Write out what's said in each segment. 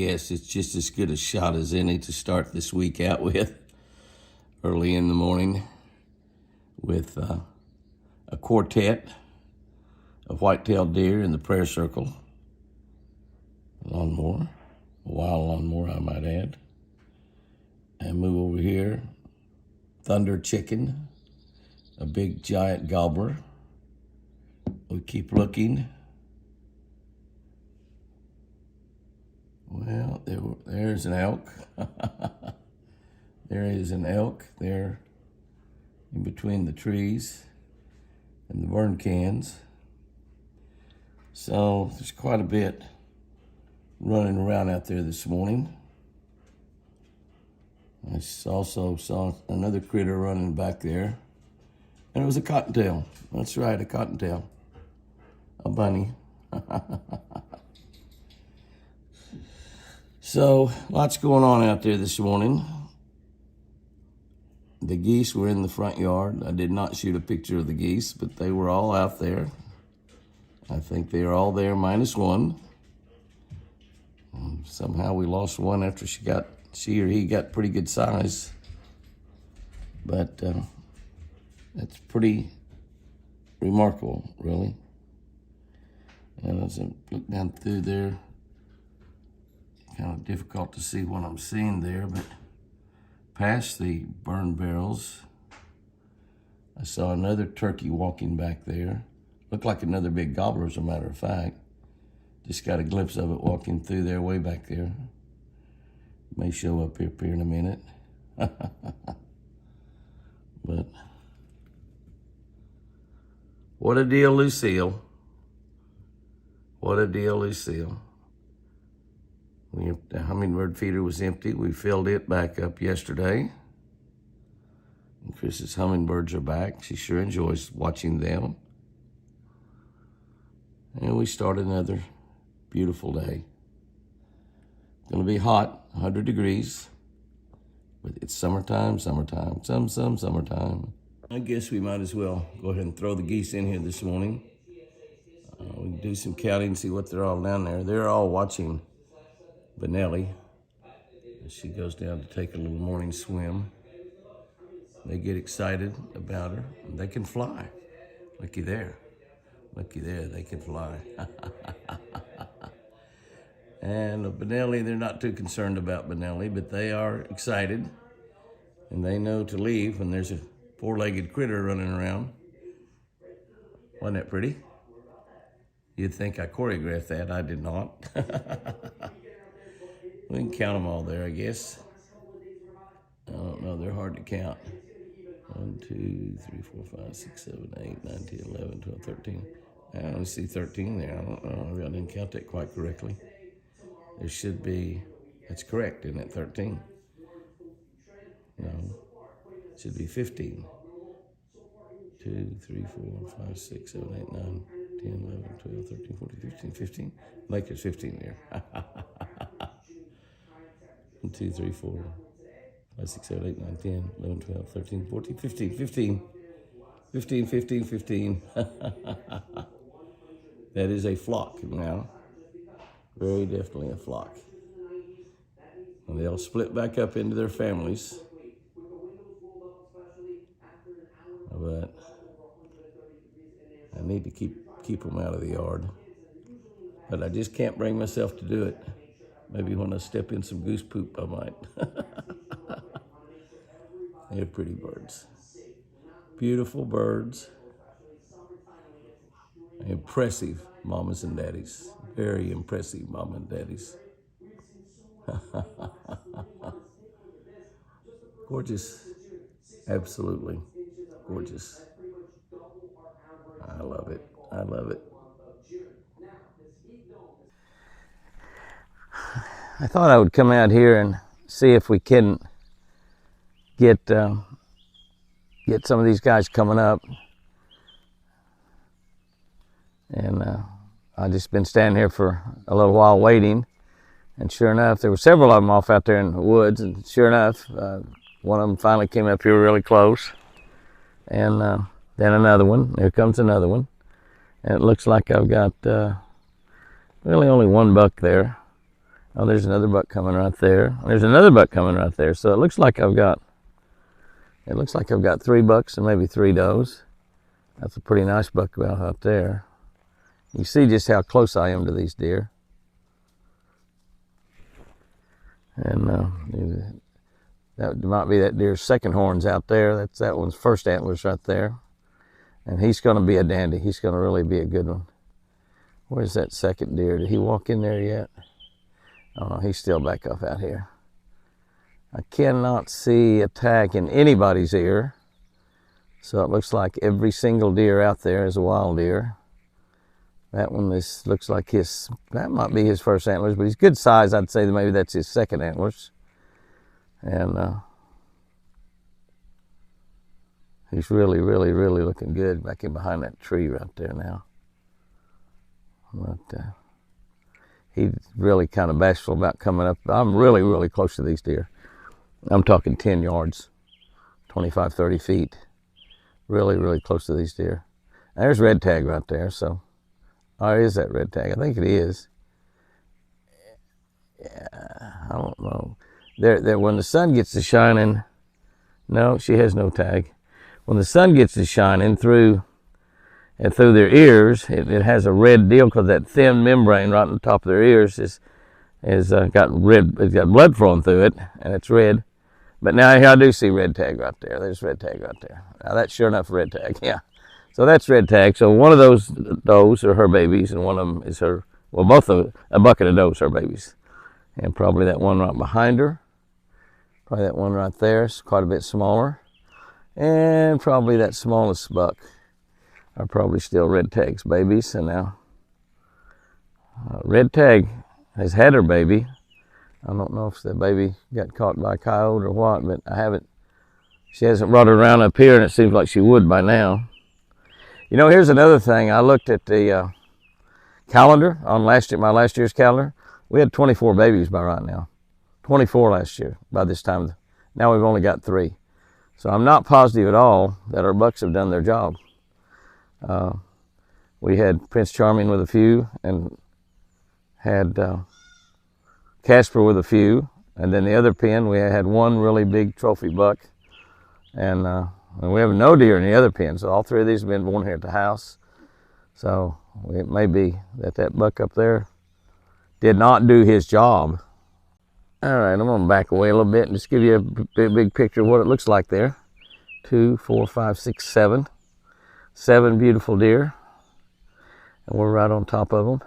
guess it's just as good a shot as any to start this week out with. Early in the morning with a quartet of white-tailed deer in the prayer circle. Lawnmower, a wild lawnmower I might add. And move over here, thunder chicken, a big giant gobbler. We keep looking. Well, there's an elk. There is an elk there in between the trees and the burn cans. So there's quite a bit running around out there this morning. I also saw another critter running back there. And it was a cottontail. That's right, a cottontail. A bunny. So, lots going on out there this morning. The geese were in the front yard. I did not shoot a picture of the geese, but they were all out there. I think they are all there minus one. Somehow we lost one after she or he got pretty good size. But that's pretty remarkable, really. And as I look down through there, kind of difficult to see what I'm seeing there, but past the burn barrels, I saw another turkey walking back there. Looked like another big gobbler, as a matter of fact. Just got a glimpse of it walking through there, way back there. May show up here in a minute. But what a deal, Lucille. What a deal, Lucille. The hummingbird feeder was empty. We filled it back up yesterday. And Chris's hummingbirds are back. She sure enjoys watching them. And we start another beautiful day. It's gonna be hot, 100 degrees. But it's summertime, summertime, summertime. I guess we might as well go ahead and throw the geese in here this morning. We can do some counting, see what they're all down there. They're all watching Benelli as she goes down to take a little morning swim. They get excited about her. They can fly. Looky there. Looky there, they can fly. And Benelli, they're not too concerned about Benelli, but they are excited. And they know to leave when there's a four-legged critter running around. Wasn't that pretty? You'd think I choreographed that. I did not. We can count them all there, I guess. I don't know. They're hard to count. 1, 2, 3, 4, 5, 6, 7, 8, 9, 10, 11, 12, 13. I only see 13 there. I don't know. Maybe I didn't count that quite correctly. There should be, that's correct, isn't it? 13. No, it should be 15. 2, 3, 4, 5, 6, 7, 8, 9, 10, 11, 12, 13, 14, 15, 15. Like there's 15 there. 1, 2, 3, 4, 5, 6, 7, 8, 9, 10, 11, 12, 13, 14, 15, 15. 15, 15, 15. That is a flock now. Very definitely a flock. And they'll split back up into their families. But I need to keep them out of the yard. But I just can't bring myself to do it. Maybe when I step in some goose poop, I might. They're pretty birds. Beautiful birds. Impressive mamas and daddies. Very impressive mama and daddies. Gorgeous. Absolutely gorgeous. I love it. I love it. I thought I would come out here and see if we can get some of these guys coming up. And I've just been standing here for a little while waiting. And sure enough, there were several of them off out there in the woods. And sure enough, one of them finally came up here really close. And then another one. Here comes another one. And it looks like I've got really only one buck there. Oh, there's another buck coming right there. There's another buck coming right there. So it looks like I've got 3 bucks and maybe 3 does. That's a pretty nice buck out there. You see just how close I am to these deer. And that might be that deer's second horns out there. That's that one's first antlers right there. And he's going to be a dandy. He's going to really be a good one. Where's that second deer? Did he walk in there yet? Oh no, he's still back up out here. I cannot see a tag in anybody's ear. So it looks like every single deer out there is a wild deer. That one looks like that might be his first antlers, but he's good size. I'd say that maybe that's his second antlers. And he's really, really, really looking good back in behind that tree right there now. But he's really kind of bashful about coming up. I'm really, really close to these deer. I'm talking 10 yards, 25, 30 feet. Really, really close to these deer. And there's red tag right there, so. Oh, is that red tag? I think it is. Yeah, I don't know. There. When the sun gets to shining, no, she has no tag. When the sun gets to shining through their ears, it has a red deal because that thin membrane right on the top of their ears is got red. It's got blood flowing through it, and it's red. But now I do see red tag right there. There's red tag right there. Now that's sure enough red tag. Yeah. So that's red tag. So one of those does are her babies, and one of them is her. Well, both of a bucket of does are her babies, and probably that one right behind her. Probably that one right there is quite a bit smaller, and probably that smallest buck are probably still red tag's babies. And now red tag has had her baby. I don't know if the baby got caught by a coyote or what, but she hasn't brought her around up here, and it seems like she would by now. You know, here's another thing. I looked at the calendar on my last year's calendar. We had 24 babies by right now. 24 last year by this time. Now we've only got 3. So I'm not positive at all that our bucks have done their job. We had Prince Charming with a few, and had Casper with a few, and then the other pen we had one really big trophy buck, and we have no deer in the other pen. So all 3 of these have been born here at the house. So it may be that buck up there did not do his job. All right, I'm going to back away a little bit and just give you a big picture of what it looks like there. 2, 4, 5, 6, 7. 7 beautiful deer, and we're right on top of them.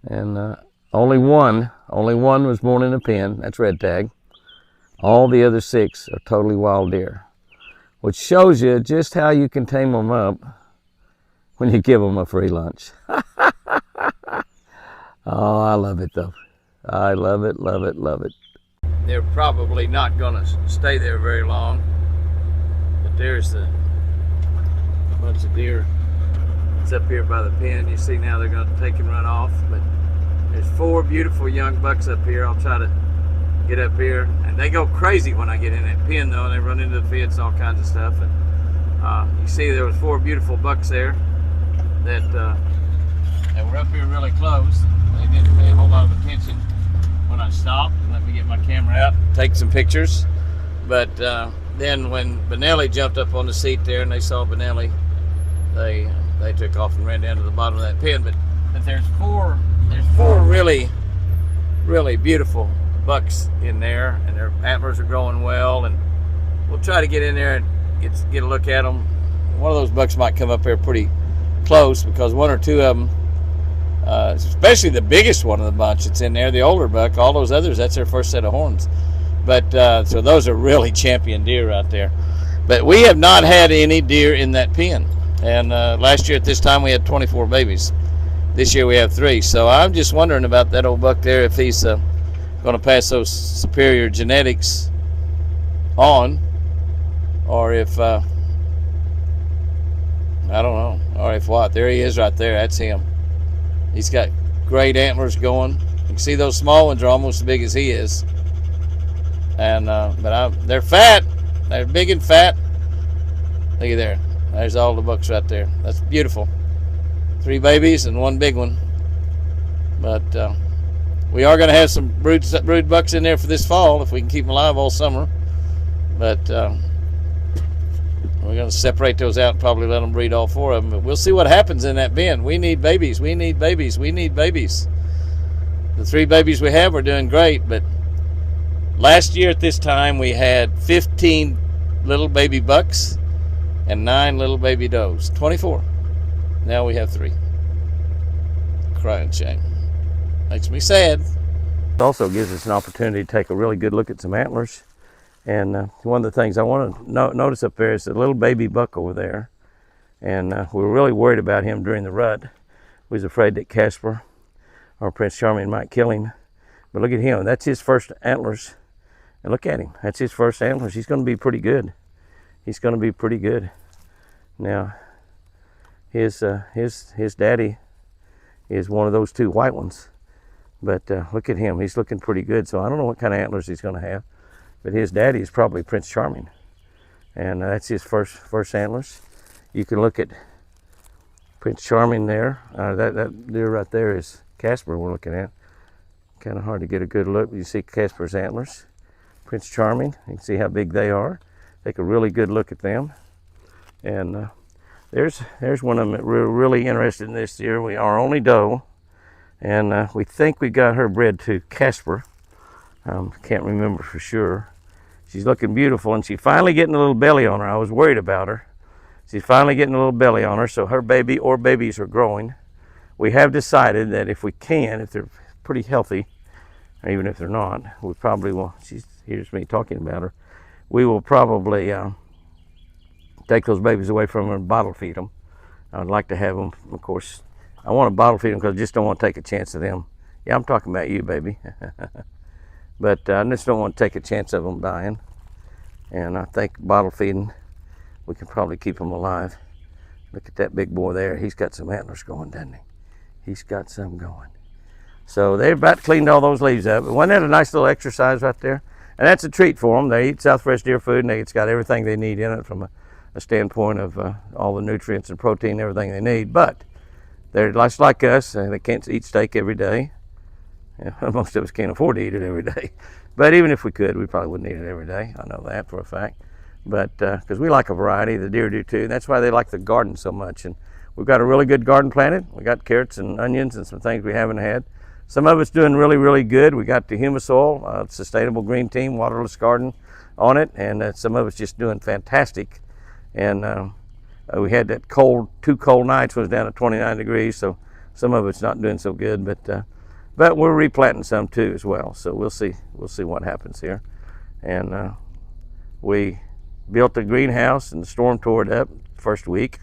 And only one was born in a pen. That's red tag. All the other 6 are totally wild deer, which shows you just how you can tame them up when you give them a free lunch. Oh, I love it though. I love it, love it, love it. They're probably not going to stay there very long, but there's a bunch of deer. It's up here by the pen. You see now they're going to take and run off, but there's 4 beautiful young bucks up here. I'll try to get up here, and they go crazy when I get in that pen though, and they run into the fence, all kinds of stuff. And you see there was 4 beautiful bucks there that were up here really close. They didn't pay a whole lot of attention when I stopped and let me get my camera out and take some pictures. But then when Benelli jumped up on the seat there and they saw Benelli, they took off and ran down to the bottom of that pen. But there's four really, really beautiful bucks in there, and their antlers are growing well, and we'll try to get in there and get a look at them. One of those bucks might come up here pretty close, because 1 or 2 of them, especially the biggest one of the bunch that's in there, the older buck, all those others, that's their first set of horns. But so those are really champion deer right there. But we have not had any deer in that pen, and last year at this time we had 24 babies. This year we have 3. So I'm just wondering about that old buck there, if he's going to pass those superior genetics on, or if I don't know, or if what. There he is right there. That's him. He's got great antlers going. You can see those small ones are almost as big as he is. And they're fat. They're big and fat. Look at there. There's all the bucks right there. That's beautiful. 3 babies and 1 big one. But We are going to have some brood bucks in there for this fall if we can keep them alive all summer. But we're going to separate those out and probably let them breed all 4 of them. But we'll see what happens in that bin. We need babies. We need babies. We need babies. The 3 babies we have are doing great, but last year at this time we had 15 little baby bucks and 9 little baby does. 24. Now we have 3. Crying shame. Makes me sad. It also gives us an opportunity to take a really good look at some antlers. And one of the things I want to notice up there is the little baby buck over there. And we were really worried about him during the rut. We was afraid that Casper or Prince Charming might kill him. But look at him. That's his first antlers. And look at him. That's his first antlers. He's going to be pretty good. He's going to be pretty good. Now, his daddy is one of those 2 white ones. But look at him. He's looking pretty good. So I don't know what kind of antlers he's going to have. But his daddy is probably Prince Charming. And that's his first antlers. You can look at Prince Charming there. That deer right there is Casper we're looking at. Kind of hard to get a good look. You see Casper's antlers. Prince Charming. You can see how big they are. Take a really good look at them. And there's one of them that we're really interested in this year. We are only doe. And we think we got her bred to Casper. Can't remember for sure. She's looking beautiful, and she's finally getting a little belly on her. I was worried about her. She's finally getting a little belly on her, so her baby or babies are growing. We have decided that if we can, if they're pretty healthy, or even if they're not, we probably will. Here's me talking about her. We will probably take those babies away from her and bottle feed them. I'd like to have them, of course. I want to bottle feed them because I just don't want to take a chance of them. Yeah, I'm talking about you, baby. But I just don't want to take a chance of them dying. And I think bottle feeding, we can probably keep them alive. Look at that big boy there. He's got some antlers going, doesn't he? He's got some going. So they've about cleaned all those leaves up. But wasn't that a nice little exercise right there? And that's a treat for them. They eat Southwest deer food, and it's got everything they need in it from a standpoint of all the nutrients and protein, everything they need. But they're like us. They can't eat steak every day. Yeah, most of us can't afford to eat it every day. But even if we could, we probably wouldn't eat it every day. I know that for a fact. But because we like a variety, the deer do too. That's why they like the garden so much. And we've got a really good garden planted. We got carrots and onions and some things we haven't had. Some of it's doing really, really good. We got the humus oil, sustainable green team, waterless garden on it. And some of it's just doing fantastic. And we had that 2 cold nights when it was down to 29 degrees. So some of it's not doing so good. But we're replanting some too as well, so we'll see what happens here. And we built the greenhouse, and the storm tore it up first week,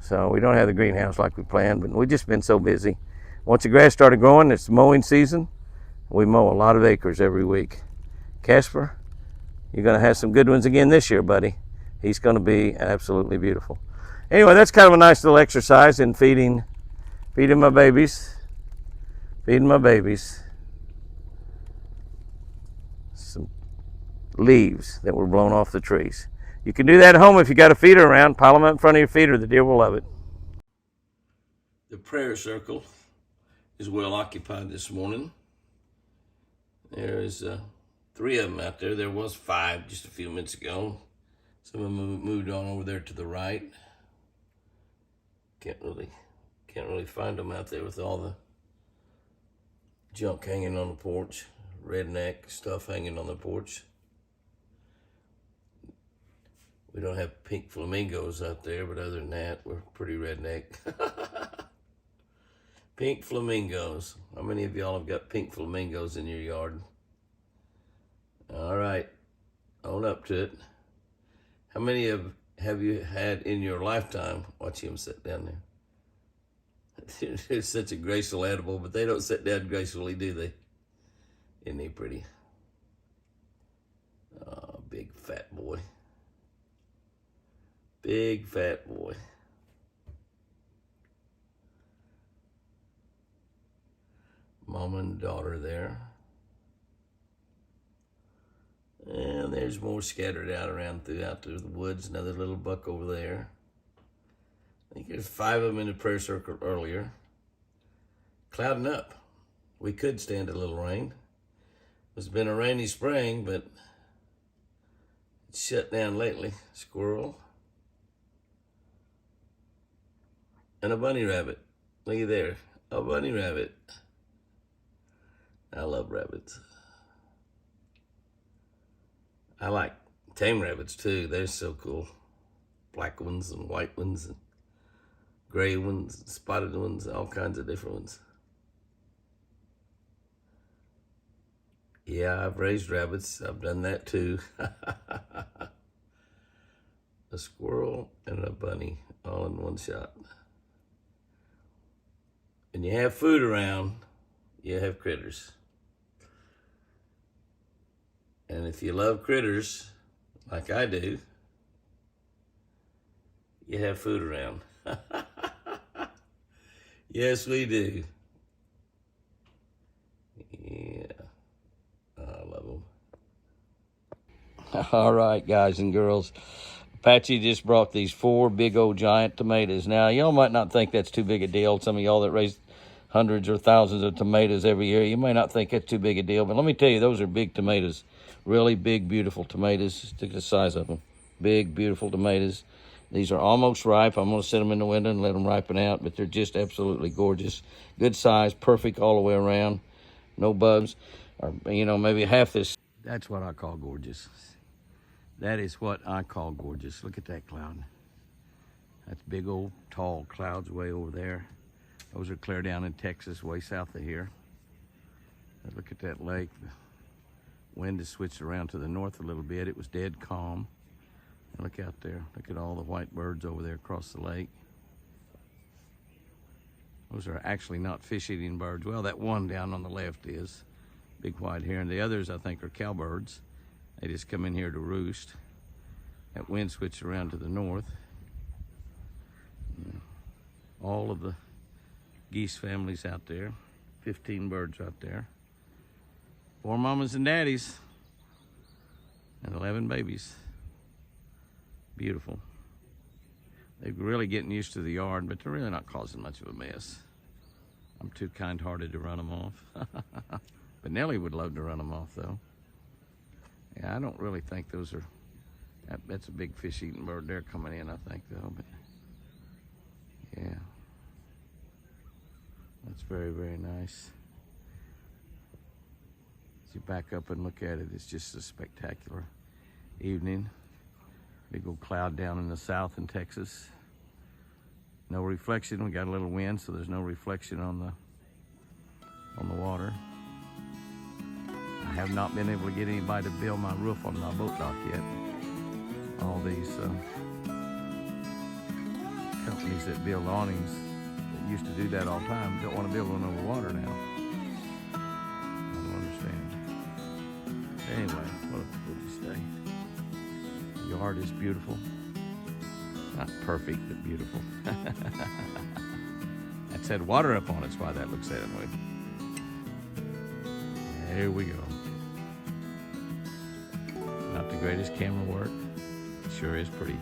so we don't have the greenhouse like we planned. But we've just been so busy. Once the grass started growing, it's mowing season. We mow a lot of acres every week. Casper, you're going to have some good ones again this year, buddy. He's going to be absolutely beautiful. Anyway, that's kind of a nice little exercise in feeding my babies. Feeding my babies some leaves that were blown off the trees. You can do that at home if you got a feeder around. Pile them up in front of your feeder. The deer will love it. The prayer circle is well occupied this morning. There's 3 of them out there. There was 5 just a few minutes ago. Some of them moved on over there to the right. Can't really find them out there with all the junk hanging on the porch, redneck stuff hanging on the porch. We don't have pink flamingos out there, but other than that, we're pretty redneck. Pink flamingos. How many of y'all have got pink flamingos in your yard? All right, own up to it. How many have you had in your lifetime? Watch him sit down there. It's such a graceful animal, but they don't sit down gracefully, do they? Isn't he pretty? Oh, big fat boy. Big fat boy. Mom and daughter there. And there's more scattered out throughout the woods. Another little buck over there. I think there's 5 of them in the prayer circle earlier. Clouding up. We could stand a little rain. It's been a rainy spring, but it's shut down lately. Squirrel. And a bunny rabbit. Look at there. A bunny rabbit. I love rabbits. I like tame rabbits too. They're so cool. Black ones and white ones and gray ones, and spotted ones, all kinds of different ones. Yeah, I've raised rabbits. I've done that too. A squirrel and a bunny all in one shot. When you have food around, you have critters. And if you love critters, like I do, you have food around. Yes, we do. Yeah, I love them. All right, guys and girls. Apache just brought these 4 big old giant tomatoes. Now, y'all might not think that's too big a deal. Some of y'all that raise hundreds or thousands of tomatoes every year, you may not think that's too big a deal. But let me tell you, those are big tomatoes. Really big, beautiful tomatoes. Look at the size of them. Big, beautiful tomatoes. These are almost ripe. I'm going to set them in the window and let them ripen out, but they're just absolutely gorgeous. Good size, perfect all the way around. No bugs, or, you know, maybe half this. That's what I call gorgeous. That is what I call gorgeous. Look at that cloud. That's big old tall clouds way over there. Those are clear down in Texas, way south of here. Look at that lake. The wind has switched around to the north a little bit. It was dead calm. And look out there. Look at all the white birds over there across the lake. Those are actually not fish-eating birds. Well, that one down on the left is. Big white heron. The others, I think, are cowbirds. They just come in here to roost. That wind switched around to the north. All of the geese families out there. 15 birds out there. 4 mamas and daddies. And 11 babies. Beautiful. They're really getting used to the yard, but they're really not causing much of a mess. I'm too kind-hearted to run them off. But Nellie would love to run them off, though. Yeah, I don't really think those are... That's a big fish-eating bird there coming in, I think, though. But yeah. That's very, very nice. As you back up and look at it, it's just a spectacular evening. Big old cloud down in the south in Texas. No reflection. We got a little wind, so there's no reflection on the water. I have not been able to get anybody to build my roof on my boat dock yet. All these companies that build awnings that used to do that all the time don't want to build one over water now. I don't understand. Anyway, what a gorgeous day. The yard is beautiful. Not perfect, but beautiful. That's had water up on it, that's why that looks that way. There we go. Not the greatest camera work. It sure is pretty.